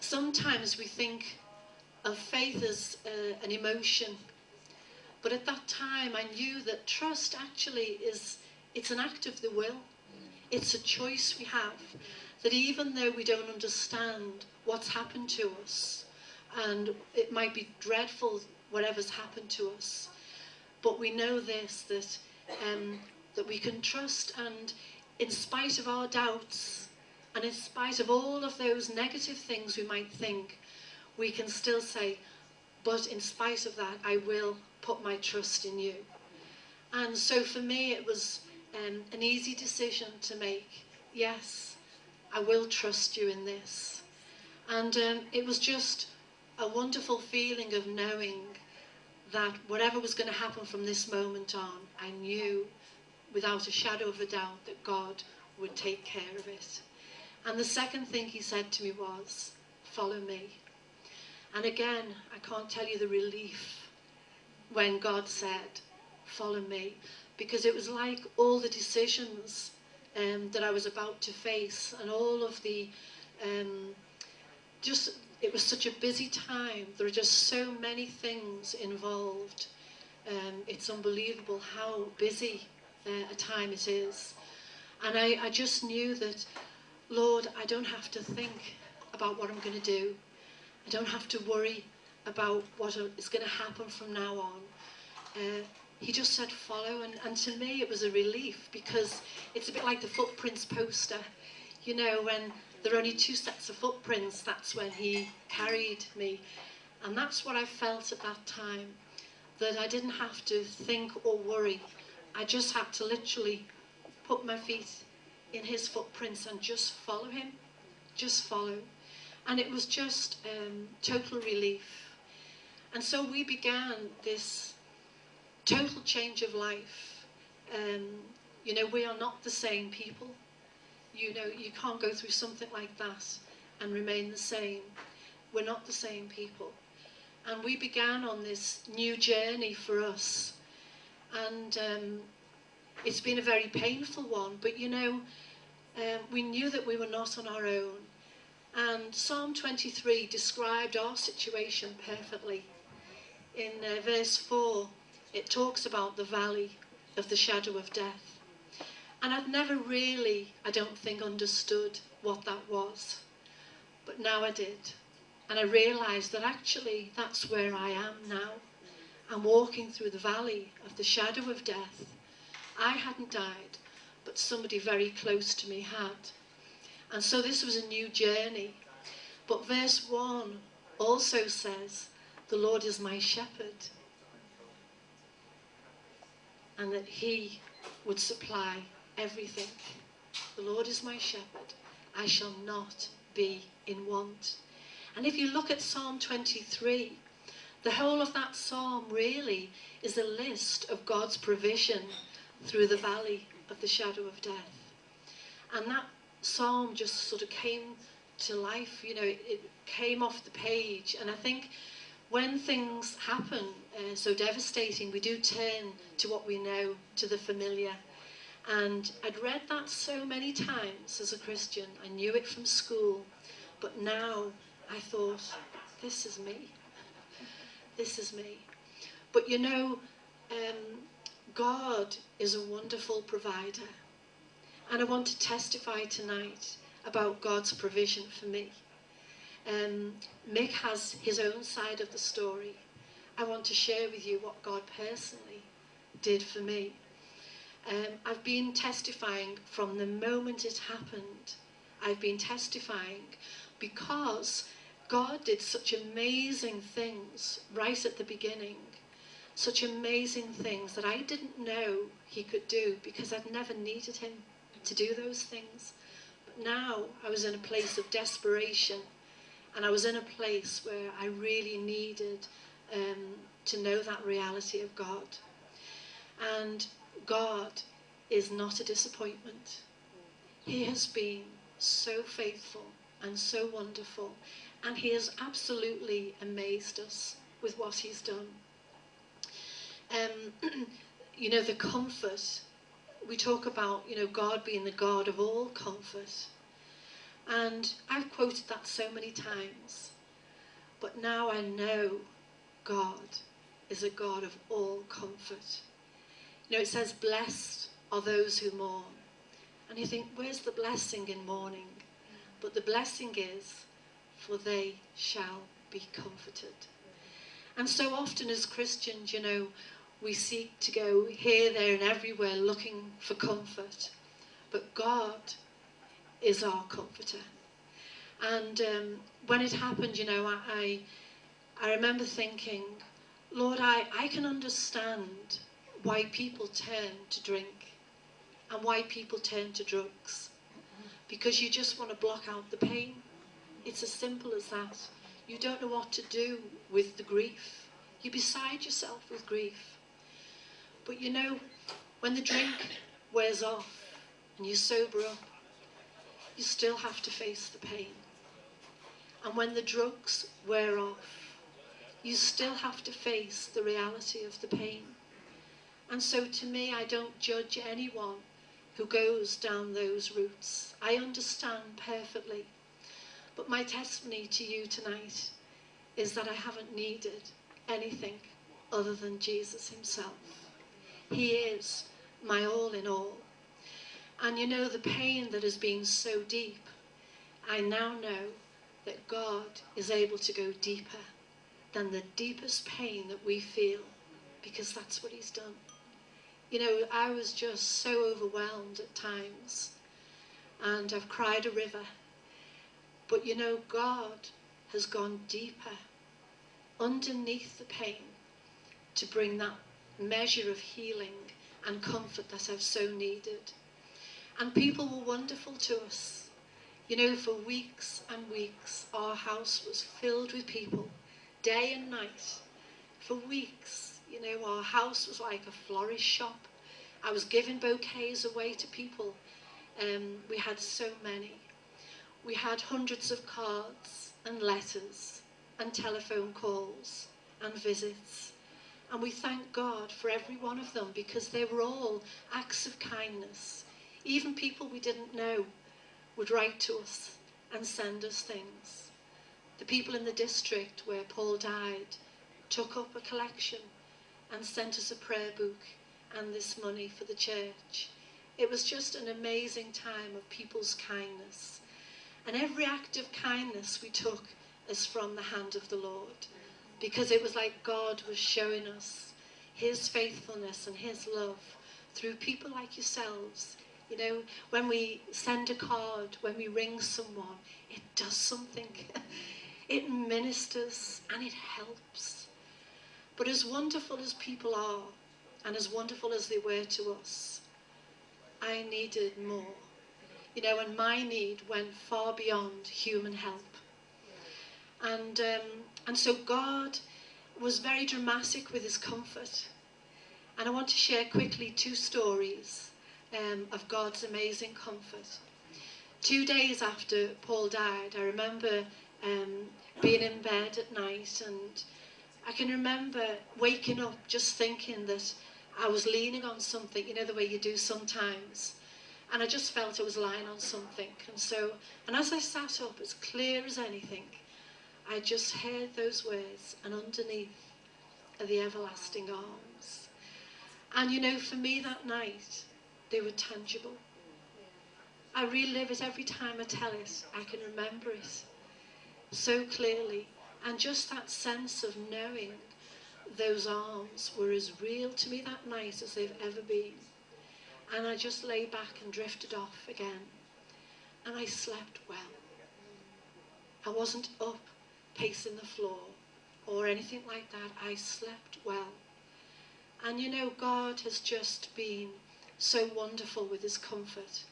sometimes we think of faith as an emotion, but at that time I knew that trust actually it's an act of the will. It's a choice we have, that even though we don't understand what's happened to us, and it might be dreadful whatever's happened to us, but we know this, that we can trust, and in spite of our doubts, and in spite of all of those negative things we might think, we can still say, but in spite of that, I will put my trust in you. And so for me, it was an easy decision to make. Yes, I will trust you in this. And it was just a wonderful feeling of knowing that whatever was going to happen from this moment on, I knew without a shadow of a doubt that God would take care of it. And the second thing he said to me was, follow me. And again, I can't tell you the relief when God said, follow me, because it was like all the decisions that I was about to face, and all of the, it was such a busy time. There are just so many things involved. It's unbelievable how busy a time it is. And I just knew that, Lord, I don't have to think about what I'm going to do. I don't have to worry about what is going to happen from now on. He just said follow, and to me it was a relief, because it's a bit like the footprints poster. You know, when there are only 2 sets of footprints, that's when he carried me. And that's what I felt at that time, that I didn't have to think or worry. I just had to literally put my feet in his footprints and just follow him, just follow. And it was just total relief. And so we began this total change of life. You know, we are not the same people. You know, you can't go through something like that and remain the same. We're not the same people. And we began on this new journey for us. And it's been a very painful one, but you know, we knew that we were not on our own. And Psalm 23 described our situation perfectly. In verse 4, it talks about the valley of the shadow of death. And I'd never really, I don't think, understood what that was. But now I did. And I realised that actually that's where I am now. I'm walking through the valley of the shadow of death. I hadn't died, but somebody very close to me had. And so this was a new journey. But verse 1 also says, the Lord is my shepherd, and that he would supply everything. The Lord is my shepherd, I shall not be in want. And if you look at Psalm 23, the whole of that psalm really is a list of God's provision through the valley of the shadow of death. And that psalm just sort of came to life, you know, it came off the page. And I think when things happen so devastating, we do turn to what we know, to the familiar. And I'd read that so many times as a Christian. I knew it from school, but now I thought, this is me. This is me. But you know, God is a wonderful provider. And I want to testify tonight about God's provision for me. Mick has his own side of the story. I want to share with you what God personally did for me. I've been testifying from the moment it happened. I've been testifying because God did such amazing things right at the beginning. Such amazing things that I didn't know he could do because I'd never needed him to do those things. But now I was in a place of desperation, and I was in a place where I really needed to know that reality of God. And God is not a disappointment. He has been so faithful and so wonderful, and he has absolutely amazed us with what he's done. You know, the comfort, we talk about, you know, God being the God of all comfort. And I've quoted that so many times. But now I know God is a God of all comfort. You know, it says, blessed are those who mourn. And you think, where's the blessing in mourning? But the blessing is, for they shall be comforted. And so often as Christians, you know, we seek to go here, there and everywhere looking for comfort. But God is our comforter. And when it happened, you know, I remember thinking, Lord, I can understand why people turn to drink and why people turn to drugs. Because you just want to block out the pain. It's as simple as that. You don't know what to do with the grief. You're beside yourself with grief. But you know, when the drink wears off and you sober up, you still have to face the pain. And when the drugs wear off, you still have to face the reality of the pain. And so to me, I don't judge anyone who goes down those routes. I understand perfectly. But my testimony to you tonight is that I haven't needed anything other than Jesus himself. He is my all in all. And you know, the pain that has been so deep, I now know that God is able to go deeper than the deepest pain that we feel, because that's what he's done. You know, I was just so overwhelmed at times, and I've cried a river. But you know, God has gone deeper underneath the pain to bring that measure of healing and comfort that I've so needed. And people were wonderful to us. You know, for weeks and weeks, our house was filled with people, day and night. For weeks, you know, our house was like a florist shop. I was giving bouquets away to people. We had so many. We had hundreds of cards and letters and telephone calls and visits. And we thank God for every one of them, because they were all acts of kindness. Even people we didn't know would write to us and send us things. The people in the district where Paul died took up a collection and sent us a prayer book and this money for the church. It was just an amazing time of people's kindness. And every act of kindness we took as from the hand of the Lord, because it was like God was showing us his faithfulness and his love through people like yourselves. You know, when we send a card, when we ring someone, it does something. It ministers and it helps. But as wonderful as people are, and as wonderful as they were to us, I needed more. You know, and my need went far beyond human help. And so God was very dramatic with his comfort. And I want to share quickly 2 stories of God's amazing comfort. 2 days after Paul died, I remember being in bed at night, and I can remember waking up just thinking that I was leaning on something, you know, the way you do sometimes. And I just felt I was lying on something. And as I sat up, as clear as anything, I just heard those words, and underneath are the everlasting arms. And you know, for me that night, they were tangible. I relive it every time I tell it. I can remember it so clearly. And just that sense of knowing those arms were as real to me that night as they've ever been. And I just lay back and drifted off again. And I slept well. I wasn't up pacing the floor or anything like that. I slept well. And you know, God has just been so wonderful with his comfort.